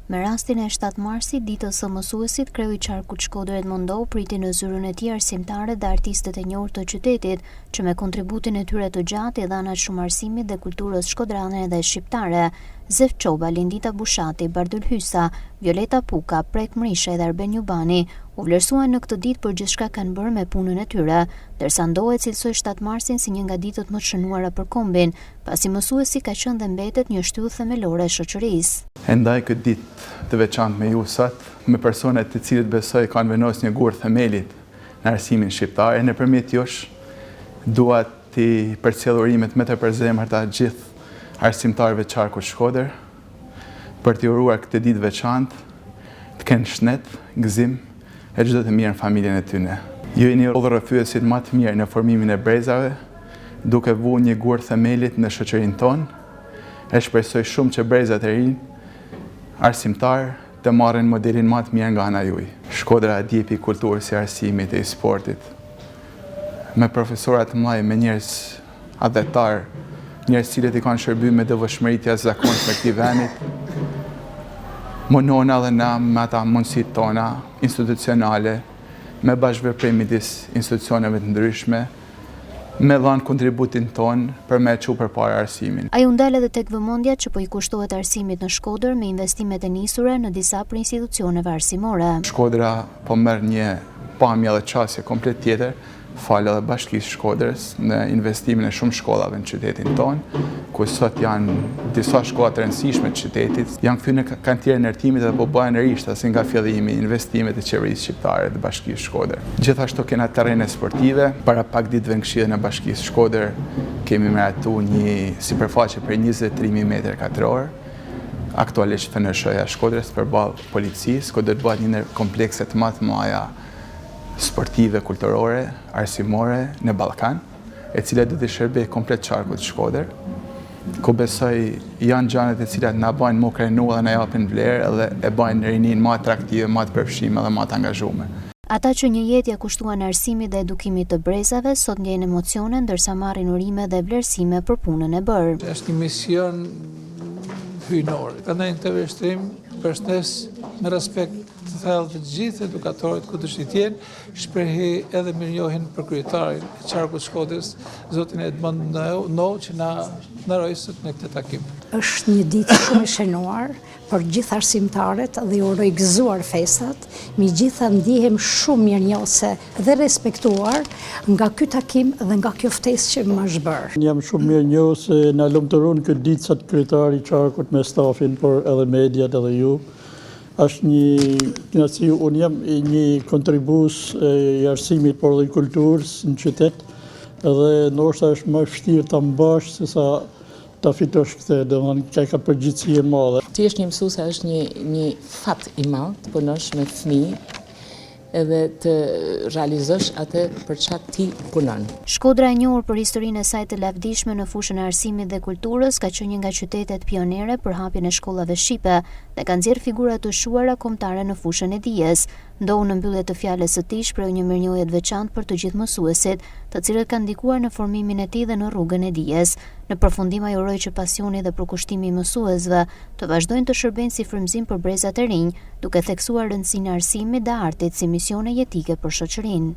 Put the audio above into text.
Me rastin e 7 marsit, ditës së mësuesit, kreu i qarkut Shkodër Edmondoh priti në zyrën e tij arsimtarët dhe artistët e njohur të qytetit, që me kontributin e tyre të gjatë i dhanat shumë arsimit dhe kulturës shkodrane dhe shqiptare. Zef Çoba, Lindita Bushati, Bardul Hysa, Violeta Puka, Prek Mrishe dhe Arben Jubani u vlerësuan në këtë ditë për gjithçka kanë bërë me punën e tyre, ndërsa Ndoh e cilësoi 7 marsin si një nga ditët më të shënuara për kombin, pasi mësuesi ka qenë dhe mbetet një shtyllë themelore e shoqërisë. E ndaj këtë ditë të veçantë me ju sot, me personat të cilët besoj kanë vendos një gur themelit në arsimin shqiptar, e nëpërmjet jush dua të përcjell urimet më të përzemërta gjithë arsimtarëve të qarkut Shkodër për t'i uruar këtë ditë veçantë, të kenë shnet, gëzim e çdo të mirë në familjen e tyre. Ju jeni udhërrëfyesit më të mirë në formimin e brezave, duke vënë një gur themelit në shoqërinë tonë. E shpresoj shumë që brezat e rinj arsimtar të marrin modelin më të mirë nga ana juaj. Shkodra djepi kulturës së arsimit e sportit. Me profesorat të mëdhenj, me njerëz adhetar, njerëz cilët i kanë shërbyer me devotshmëri të jashtëzakonshme këtij vendit. Munona dhe na me ata mundësitë tona institucionale, me bashkëveprim midis institucioneve të ndryshme, me dhanë kontributin ton për me çu përpara arsimin. Ai u ndal edhe tek vëmendja që po i kushtohet arsimit në Shkodër me investimet e nisura në disa prej institucioneve arsimore. Shkodra po merr një pamje dhe çësje komplet tjetër, falë edhe Bashkisë Shkodrës në investimin e shumë shkollave në qytetin tonë, ku sot janë disa shkolla të rëndësishme të qytetit, janë kthyer në kantier ndërtimit dhe po bëhen rishta si nga fillimi investimet e qeverisë shqiptare dhe Bashkisë Shkodër. Gjithashtu kena terrene sportive, para pak ditëve në Këshillën e Bashkisë Shkodër kemi miratuar një sipërfaqe për 23.000 m2. Aktualisht FNSH-ja Shkodrës përballë policisë, ku do të bëhet një komplekse të mëdha sportive, kulturore, arsimore në Ballkan, e cilat do të shërbejë komplet qarkut Shkodër, ku besoj janë gjanat e cilat na bajnë më krenu dhe na japin vlerë dhe e bajnë rinin më atraktive, më të përfshime dhe më të angazhuar. Ata që një jetë ja kushtuan arsimit dhe edukimit të brezave, sot ndjejnë emocione ndërsa marrin urime dhe vlerësime për punën e bërë. Është një mision hyjnor. Prandaj këtë vështrim përshëndes me respekt të thellë të gjithë edukatorët ku të jenë, shprehi edhe mirënjohjen për kryetarin e qarkut Shkodrës, zotin Edmondoh, që na nderoi sot në këtë takim. Është një ditë shumë e shënuar për gjithë arsimtarët dhe ju uroj gëzuar festat, megjithatë ndihem shumë mirënjohëse dhe respektuar nga ky takim dhe nga kjo ftesë që më është bërë. Jam shumë mirënjohës se na lumturon këtë ditë sot kryetari i qarkut me stafin, por edhe mediat edhe ju. Është një kënaqësi, unë jam një kontribues i arsimit por dhe kulturës në qytet, edhe ndoshta është më vështirë ta mbash se sa ta fitosh këtë, domethënë ka përgjegjësi e madhe. Ti je një mësuese, është një fat i madh të punosh me fëmijë edhe të realizosh atë për çfarë ti punon. Shkodra e njohur për historinë e saj të lavdishme në fushën e arsimit dhe kulturës ka qenë një nga qytetet pionere për hapjen e shkollave shqipe dhe ka nxjerrë figura të shuara kombëtare në fushën e dijes. Ndoh në mbyllje të fjalës së tij shpreu një mirënjohje të veçantë për të gjithë mësuesit, të cilët kanë ndikuar në formimin e tij dhe në rrugën e dijes. Në përfundim ai uroi që pasioni dhe përkushtimi i mësuesve të vazhdojnë të shërbejnë si frymëzim për brezat e rinj, duke theksuar rëndësinë e arsimit dhe artit si misione jetike për shoqërinë.